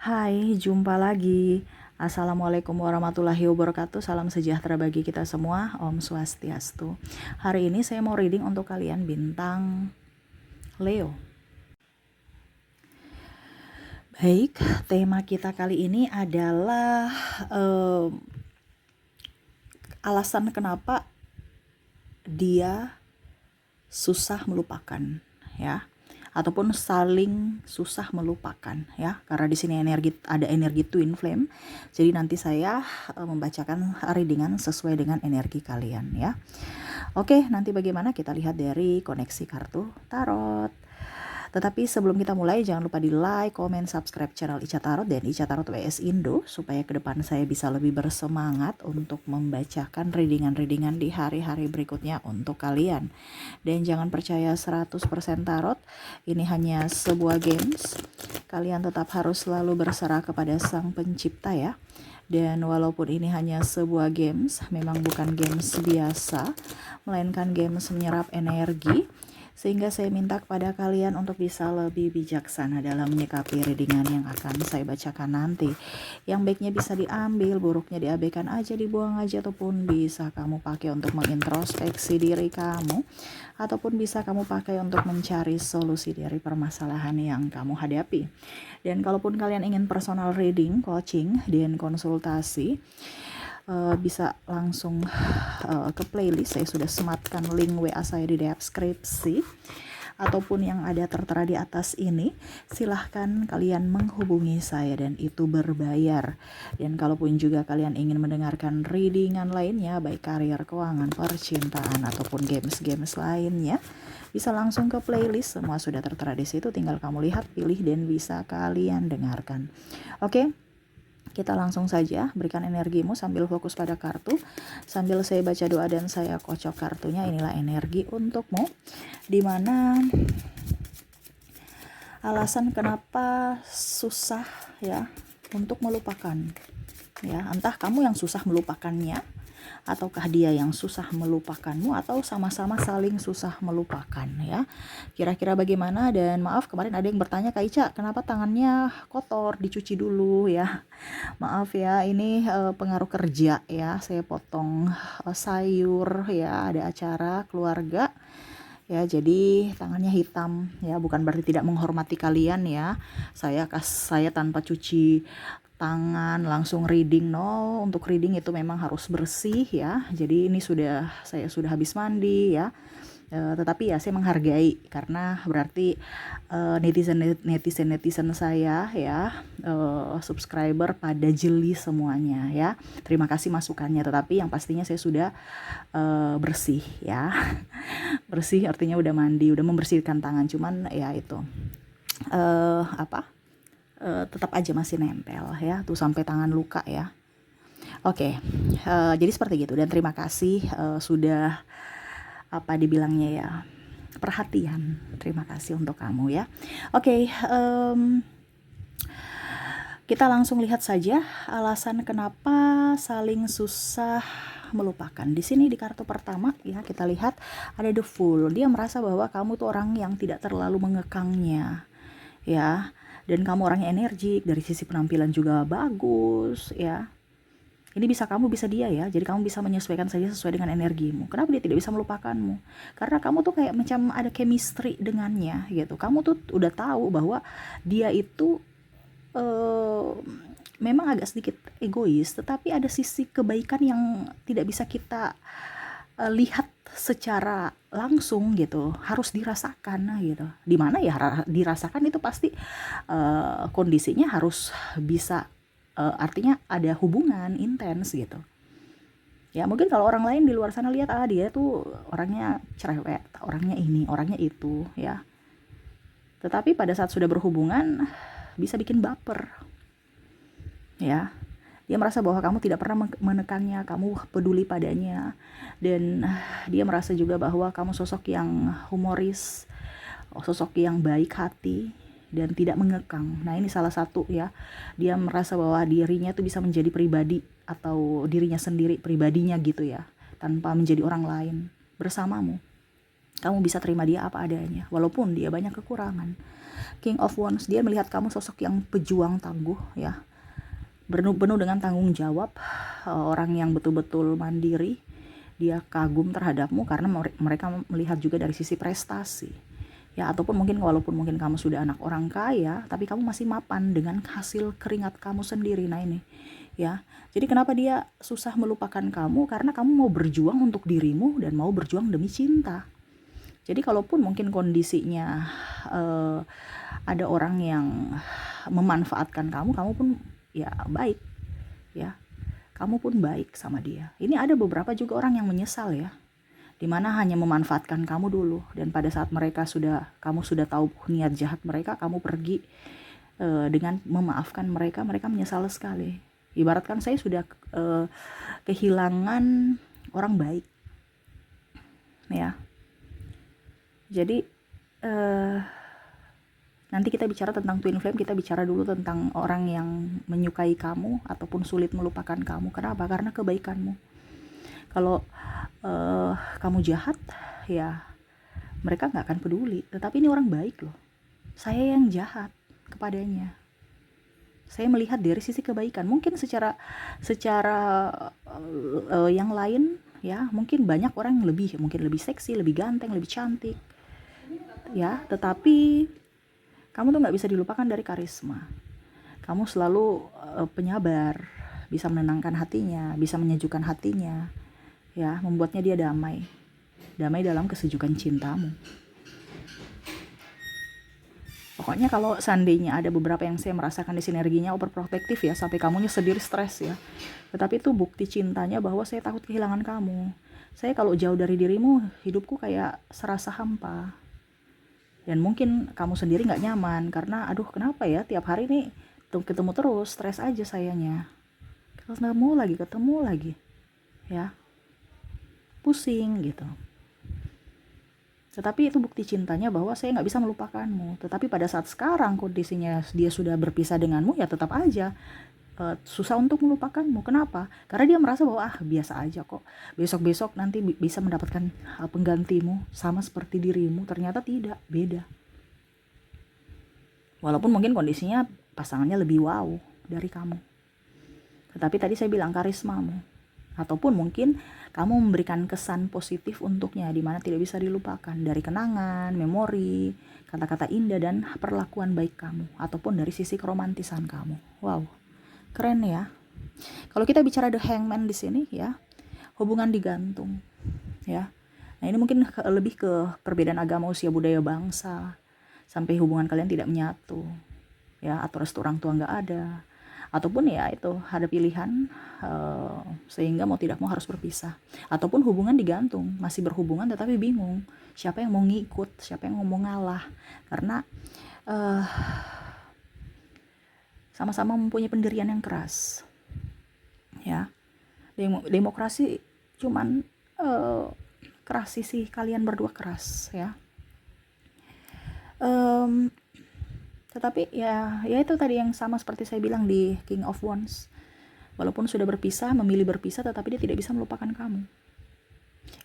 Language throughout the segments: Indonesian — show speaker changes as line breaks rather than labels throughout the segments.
Hai, jumpa lagi. Assalamualaikum warahmatullahi wabarakatuh. Salam sejahtera bagi kita semua. Om Swastiastu. Hari ini saya mau reading untuk kalian bintang Leo. Baik, tema kita kali ini adalah alasan kenapa dia susah melupakan, ya, ataupun saling susah melupakan, ya, karena di sini ada energi twin flame. Jadi nanti saya membacakan readingan sesuai dengan energi kalian, ya. Oke, nanti bagaimana kita lihat dari koneksi kartu tarot. Tetapi sebelum kita mulai, jangan lupa di like, comment, subscribe channel Ica Tarot dan Ica Tarot WS Indo, supaya ke depan saya bisa lebih bersemangat untuk membacakan readingan-readingan di hari-hari berikutnya untuk kalian. Dan jangan percaya 100% tarot, ini hanya sebuah games. Kalian tetap harus selalu berserah kepada Sang Pencipta, ya. Dan walaupun ini hanya sebuah games, memang bukan games biasa, melainkan games menyerap energi. Sehingga saya minta kepada kalian untuk bisa lebih bijaksana dalam menyikapi readingan yang akan saya bacakan nanti. Yang baiknya bisa diambil, buruknya diabaikan aja, dibuang aja, ataupun bisa kamu pakai untuk mengintrospeksi diri kamu, ataupun bisa kamu pakai untuk mencari solusi dari permasalahan yang kamu hadapi. Dan kalaupun kalian ingin personal reading, coaching, dan konsultasi, bisa langsung ke playlist. Saya sudah sematkan link WA saya di deskripsi, ataupun yang ada tertera di atas ini. Silahkan kalian menghubungi saya dan itu berbayar. Dan kalaupun juga kalian ingin mendengarkan readingan lainnya, baik karir, keuangan, percintaan, ataupun games-games lainnya, bisa langsung ke playlist. Semua sudah tertera di situ, tinggal kamu lihat, pilih, dan bisa kalian dengarkan. Oke, kita langsung saja berikan energimu sambil fokus pada kartu. Sambil saya baca doa dan saya kocok kartunya, inilah energi untukmu. Dimana alasan kenapa susah, ya, untuk melupakan, ya. Entah kamu yang susah melupakannya, ataukah dia yang susah melupakanmu, atau sama-sama saling susah melupakan, ya. Kira-kira bagaimana? Dan maaf, kemarin ada yang bertanya, Kak Ica, kenapa tangannya kotor, dicuci dulu, ya. Maaf ya, ini pengaruh kerja, ya. Saya potong sayur, ya, ada acara keluarga, ya, jadi tangannya hitam, ya. Bukan berarti tidak menghormati kalian, ya. Saya tanpa cuci tangan langsung reading, no. Untuk reading itu memang harus bersih, ya. Jadi ini saya sudah habis mandi, ya. Tetapi ya saya menghargai, karena berarti netizen saya, ya, subscriber pada jeli semuanya, ya. Terima kasih masukannya, tetapi yang pastinya saya sudah bersih, ya. Bersih artinya udah mandi, udah membersihkan tangan, cuman ya itu tetap aja masih nempel, ya, tuh sampai tangan luka, ya. Oke, jadi seperti gitu. Dan terima kasih sudah dibilangnya, ya, perhatian. Terima kasih untuk kamu, ya. Oke, kita langsung lihat saja alasan kenapa saling susah melupakan. Di sini di kartu pertama, ya, kita lihat ada the Fool. Dia merasa bahwa kamu tuh orang yang tidak terlalu mengekangnya, ya. Dan kamu orangnya energik, dari sisi penampilan juga bagus, ya. Ini kamu bisa dia, ya. Jadi kamu bisa menyesuaikan saja sesuai dengan energimu. Kenapa dia tidak bisa melupakanmu? Karena kamu tuh kayak macam ada chemistry dengannya, gitu. Kamu tuh udah tahu bahwa dia itu memang agak sedikit egois, tetapi ada sisi kebaikan yang tidak bisa kita lihat secara langsung, gitu. Harus dirasakan, gitu. Dimana ya dirasakan itu pasti kondisinya harus bisa, artinya ada hubungan intens, gitu. Ya, mungkin kalau orang lain di luar sana lihat, dia tuh orangnya cerewet, orangnya ini, orangnya itu, ya. Tetapi pada saat sudah berhubungan bisa bikin baper, ya. Dia merasa bahwa kamu tidak pernah menekannya, kamu peduli padanya, dan dia merasa juga bahwa kamu sosok yang humoris, sosok yang baik hati dan tidak mengekang. Nah, ini salah satu, ya. Dia merasa bahwa dirinya itu bisa menjadi pribadi, atau dirinya sendiri, pribadinya, gitu, ya, tanpa menjadi orang lain bersamamu. Kamu bisa terima dia apa adanya, walaupun dia banyak kekurangan. King of Wands, dia melihat kamu sosok yang pejuang tangguh ya, penuh dengan tanggung jawab, orang yang betul-betul mandiri. Dia kagum terhadapmu karena mereka melihat juga dari sisi prestasi ya, ataupun mungkin walaupun mungkin kamu sudah anak orang kaya, tapi kamu masih mapan dengan hasil keringat kamu sendiri. Nah ini ya, jadi kenapa dia susah melupakan kamu, karena kamu mau berjuang untuk dirimu dan mau berjuang demi cinta. Jadi kalaupun mungkin kondisinya ada orang yang memanfaatkan kamu, kamu pun ya baik ya, kamu pun baik sama dia. Ini ada beberapa juga orang yang menyesal ya, dimana hanya memanfaatkan kamu dulu, dan pada saat kamu sudah tahu niat jahat mereka, kamu pergi dengan memaafkan mereka, mereka menyesal sekali. Ibaratkan saya sudah kehilangan orang baik ya. Jadi nanti kita bicara tentang twin flame, kita bicara dulu tentang orang yang menyukai kamu ataupun sulit melupakan kamu. Kenapa? Karena kebaikanmu. Kalau kamu jahat ya mereka nggak akan peduli, tetapi ini orang baik loh, saya yang jahat kepadanya. Saya melihat dari sisi kebaikan. Mungkin secara yang lain ya, mungkin banyak orang yang mungkin lebih seksi, lebih ganteng, lebih cantik ya, tetapi kamu tuh nggak bisa dilupakan dari karisma. Kamu selalu penyabar, bisa menenangkan hatinya, bisa menyejukkan hatinya ya, membuatnya dia damai dalam kesejukan cintamu. Pokoknya kalau seandainya ada beberapa yang saya merasakan di sinerginya overprotective ya, sampai kamunya sendiri stres ya, tetapi itu bukti cintanya bahwa saya takut kehilangan kamu. Saya kalau jauh dari dirimu, hidupku kayak serasa hampa. Dan mungkin kamu sendiri gak nyaman, karena aduh kenapa ya tiap hari nih ketemu terus, stres aja sayanya. Ketemu lagi ya, pusing gitu. Tetapi itu bukti cintanya bahwa saya gak bisa melupakanmu. Tetapi pada saat sekarang kondisinya dia sudah berpisah denganmu, ya tetap aja susah untuk melupakanmu. Kenapa? Karena dia merasa bahwa biasa aja kok, besok-besok nanti bisa mendapatkan penggantimu sama seperti dirimu. Ternyata tidak, beda. Walaupun mungkin kondisinya pasangannya lebih wow dari kamu, tetapi tadi saya bilang karismamu, ataupun mungkin kamu memberikan kesan positif untuknya, di mana tidak bisa dilupakan, dari kenangan, memori, kata-kata indah, dan perlakuan baik kamu, ataupun dari sisi keromantisan kamu. Wow, keren ya. Kalau kita bicara The Hangman di sini ya, hubungan digantung ya. Nah ini mungkin lebih ke perbedaan agama, usia, budaya, bangsa, sampai hubungan kalian tidak menyatu ya, atau restu orang tua nggak ada, ataupun ya itu ada pilihan sehingga mau tidak mau harus berpisah, ataupun hubungan digantung, masih berhubungan tetapi bingung siapa yang mau ngikut, siapa yang mau ngalah, karena sama-sama mempunyai pendirian yang keras ya. Demokrasi cuman keras, sih kalian berdua keras ya. Tetapi ya itu tadi yang sama seperti saya bilang di King of Wands, walaupun sudah berpisah, memilih berpisah, tetapi dia tidak bisa melupakan kamu.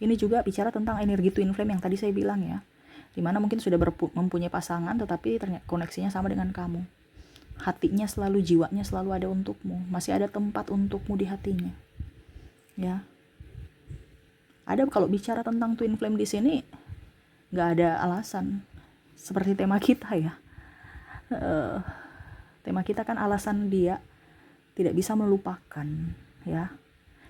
Ini juga bicara tentang energi twin flame yang tadi saya bilang ya, dimana mungkin sudah mempunyai pasangan tetapi koneksinya sama dengan kamu, hatinya selalu, jiwanya selalu ada untukmu, masih ada tempat untukmu di hatinya ya. Ada, kalau bicara tentang twin flame di sini nggak ada alasan, seperti tema kita ya. Tema kita kan alasan dia tidak bisa melupakan ya.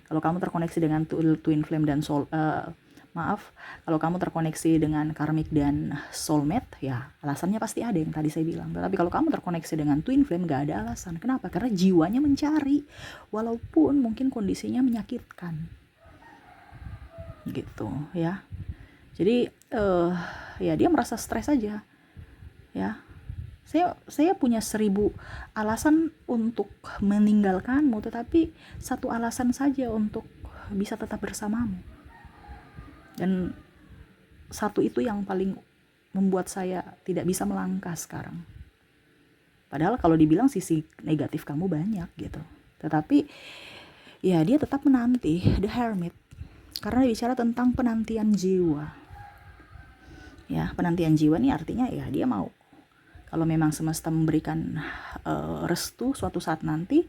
Kalau kamu terkoneksi dengan twin flame dan kalau kamu terkoneksi dengan karmic dan soulmate ya, alasannya pasti ada yang tadi saya bilang. Tetapi kalau kamu terkoneksi dengan twin flame gak ada alasan. Kenapa? Karena jiwanya mencari, walaupun mungkin kondisinya menyakitkan gitu ya. Jadi ya dia merasa stres aja ya. Saya punya 1000 alasan untuk meninggalkanmu, tetapi satu alasan saja untuk bisa tetap bersamamu. Dan satu itu yang paling membuat saya tidak bisa melangkah sekarang. Padahal kalau dibilang sisi negatif kamu banyak gitu. Tetapi ya dia tetap menanti, The Hermit. Karena bicara tentang penantian jiwa. Ya, penantian jiwa nih artinya ya dia mau. Kalau memang semesta memberikan restu suatu saat nanti,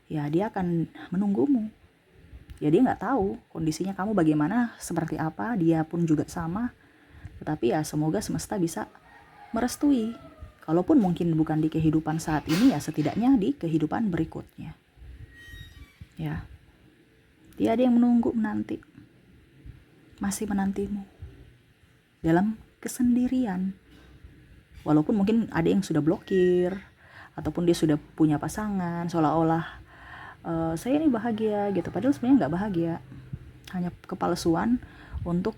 ya dia akan menunggumu. Ya dia nggak tahu kondisinya kamu bagaimana, seperti apa, dia pun juga sama. Tetapi ya semoga semesta bisa merestui. Kalaupun mungkin bukan di kehidupan saat ini, ya setidaknya di kehidupan berikutnya. Ya, dia ada yang menanti, masih menantimu dalam kesendirian. Walaupun mungkin ada yang sudah blokir, ataupun dia sudah punya pasangan, seolah-olah saya ini bahagia gitu, padahal sebenarnya nggak bahagia. Hanya kepalsuan untuk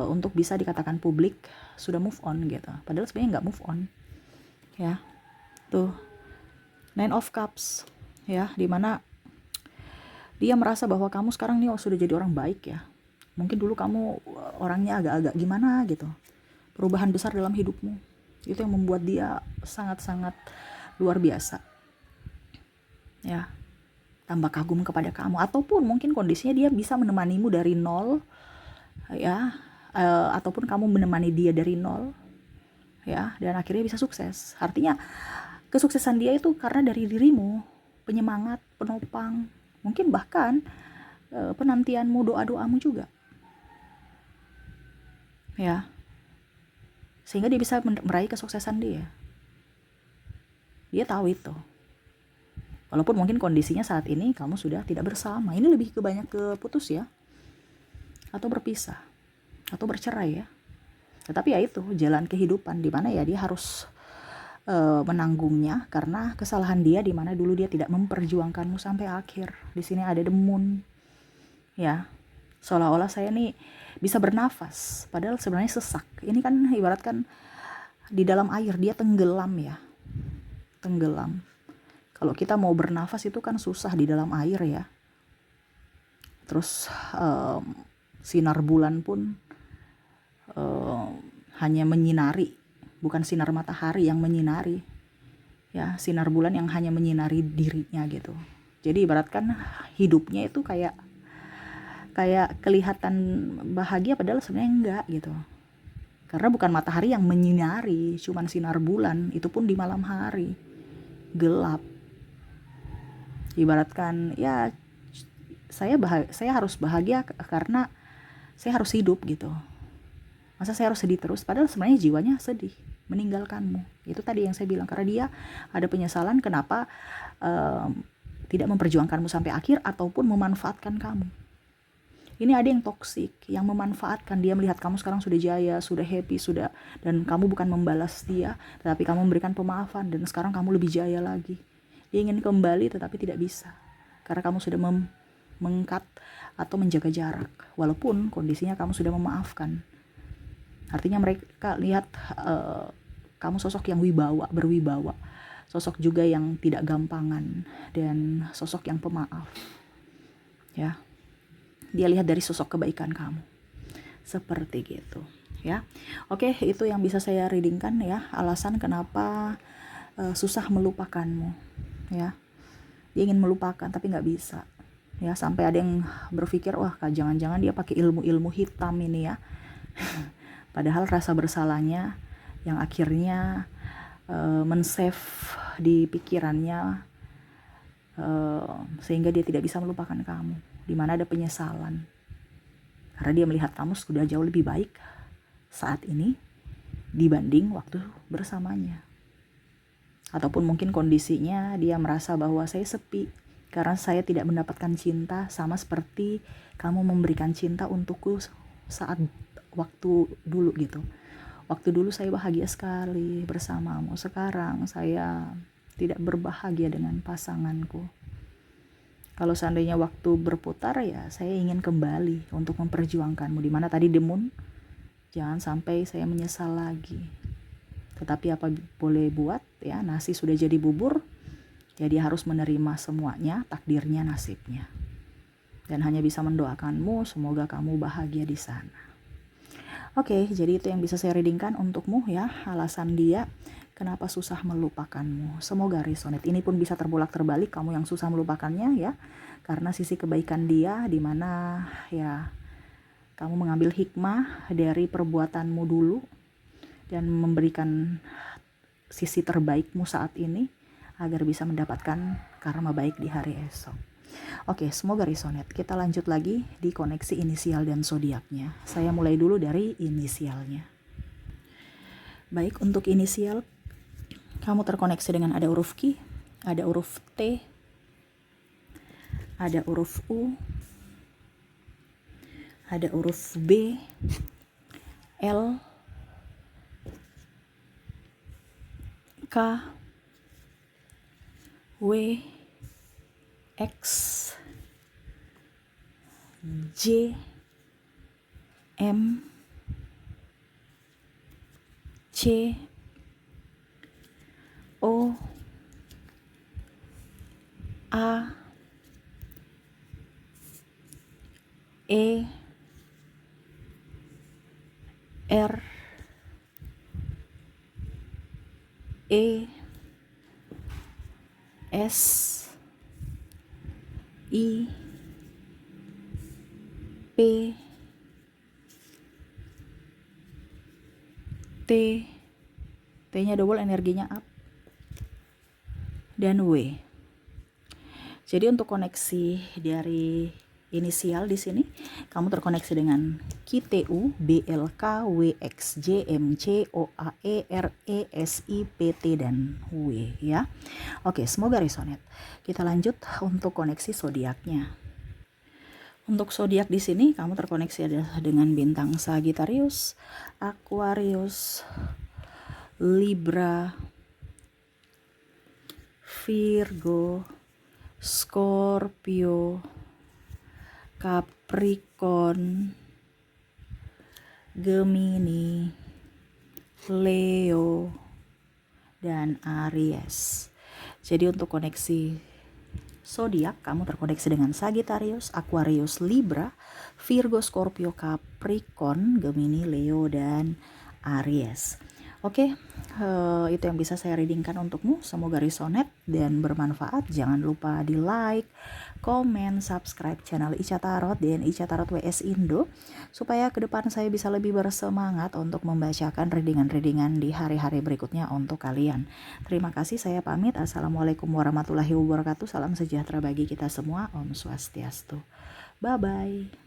untuk bisa dikatakan publik sudah move on gitu, padahal sebenarnya nggak move on. Ya, tuh Nine of Cups, ya, dimana dia merasa bahwa kamu sekarang nih sudah jadi orang baik ya. Mungkin dulu kamu orangnya agak-agak gimana gitu, perubahan besar dalam hidupmu. Itu yang membuat dia sangat-sangat luar biasa. Ya, tambah kagum kepada kamu. Ataupun mungkin kondisinya dia bisa menemanimu dari nol, ya, ataupun kamu menemani dia dari nol, ya, dan akhirnya bisa sukses. Artinya kesuksesan dia itu karena dari dirimu, penyemangat, penopang, mungkin bahkan penantianmu, doa-doamu juga. Ya, sehingga dia bisa meraih kesuksesan dia. Dia tahu itu. Walaupun mungkin kondisinya saat ini kamu sudah tidak bersama. Ini lebih ke banyak ke putus ya, atau berpisah, atau bercerai ya. Tetapi ya itu jalan kehidupan, di mana ya dia harus menanggungnya karena kesalahan dia, di mana dulu dia tidak memperjuangkanmu sampai akhir. Di sini ada the moon. Ya, seolah-olah saya nih bisa bernafas, padahal sebenarnya sesak. Ini kan ibaratkan di dalam air, dia tenggelam ya. Tenggelam. Kalau kita mau bernafas itu kan susah di dalam air ya. Terus sinar bulan pun hanya menyinari, bukan sinar matahari yang menyinari. Ya, sinar bulan yang hanya menyinari dirinya gitu. Jadi ibaratkan hidupnya itu kayak kelihatan bahagia padahal sebenarnya enggak gitu. Karena bukan matahari yang menyinari, cuman sinar bulan, itu pun di malam hari. Gelap. Ibaratkan ya saya harus bahagia karena saya harus hidup gitu. Masa saya harus sedih terus? Padahal sebenarnya jiwanya sedih meninggalkanmu. Itu tadi yang saya bilang, karena dia ada penyesalan kenapa tidak memperjuangkanmu sampai akhir ataupun memanfaatkan kamu. Ini ada yang toksik, yang memanfaatkan. Dia melihat kamu sekarang sudah jaya, sudah happy, dan kamu bukan membalas dia, tetapi kamu memberikan pemaafan, dan sekarang kamu lebih jaya lagi. Dia ingin kembali tetapi tidak bisa, karena kamu sudah mengkat atau menjaga jarak, walaupun kondisinya kamu sudah memaafkan. Artinya mereka lihat kamu sosok yang berwibawa, sosok juga yang tidak gampangan, dan sosok yang pemaaf. Ya, dia lihat dari sosok kebaikan kamu, seperti gitu. Ya, oke, itu yang bisa saya readingkan ya, alasan kenapa susah melupakanmu. Ya, dia ingin melupakan tapi nggak bisa. Ya, sampai ada yang berpikir, wah jangan-jangan dia pakai ilmu hitam ini ya. Padahal rasa bersalahnya yang akhirnya men-save di pikirannya, sehingga dia tidak bisa melupakan kamu, di mana ada penyesalan. Karena dia melihat kamu sudah jauh lebih baik saat ini dibanding waktu bersamanya. Ataupun mungkin kondisinya dia merasa bahwa saya sepi karena saya tidak mendapatkan cinta sama seperti kamu memberikan cinta untukku saat waktu dulu gitu. Waktu dulu saya bahagia sekali bersamamu, sekarang saya tidak berbahagia dengan pasanganku. Kalau seandainya waktu berputar, ya saya ingin kembali untuk memperjuangkanmu, di mana tadi the moon, jangan sampai saya menyesal lagi. Tetapi apa boleh buat ya, nasi sudah jadi bubur, jadi harus menerima semuanya, takdirnya, nasibnya. Dan hanya bisa mendoakanmu semoga kamu bahagia di sana. Oke, jadi itu yang bisa saya readingkan untukmu ya, alasan dia kenapa susah melupakanmu. Semoga resonate. Ini pun bisa terbalik kamu yang susah melupakannya ya, karena sisi kebaikan dia, di mana ya kamu mengambil hikmah dari perbuatanmu dulu dan memberikan sisi terbaikmu saat ini agar bisa mendapatkan karma baik di hari esok. Oke, semoga resonate. Kita lanjut lagi di koneksi inisial dan zodiaknya. Saya mulai dulu dari inisialnya. Baik, untuk inisial kamu terkoneksi dengan ada huruf Q, ada huruf T, ada huruf U, ada huruf B, L, K, W, X, J, M, C, O, A, E, R, E, S, I, P, T, T-nya double energinya up, dan W. Jadi untuk koneksi dari inisial di sini, kamu terkoneksi dengan QTU, BLK, WXJ, MC, OAE, RE, SI, PT, dan W ya. Oke, semoga resonate. Kita lanjut untuk koneksi zodiaknya. Untuk zodiak di sini kamu terkoneksi adalah dengan bintang Sagittarius, Aquarius, Libra, Virgo, Scorpio, Capricorn, Gemini, Leo, dan Aries. Jadi untuk koneksi zodiak kamu terkoneksi dengan Sagittarius, Aquarius, Libra, Virgo, Scorpio, Capricorn, Gemini, Leo, dan Aries. Oke, itu yang bisa saya readingkan untukmu. Semoga resonate dan bermanfaat. Jangan lupa di like, komen, subscribe channel Ica Tarot dan Ica Tarot WS Indo supaya ke depan saya bisa lebih bersemangat untuk membacakan readingan-readingan di hari-hari berikutnya untuk kalian. Terima kasih, saya pamit. Assalamualaikum warahmatullahi wabarakatuh. Salam sejahtera bagi kita semua. Om Swastiastu. Bye-bye.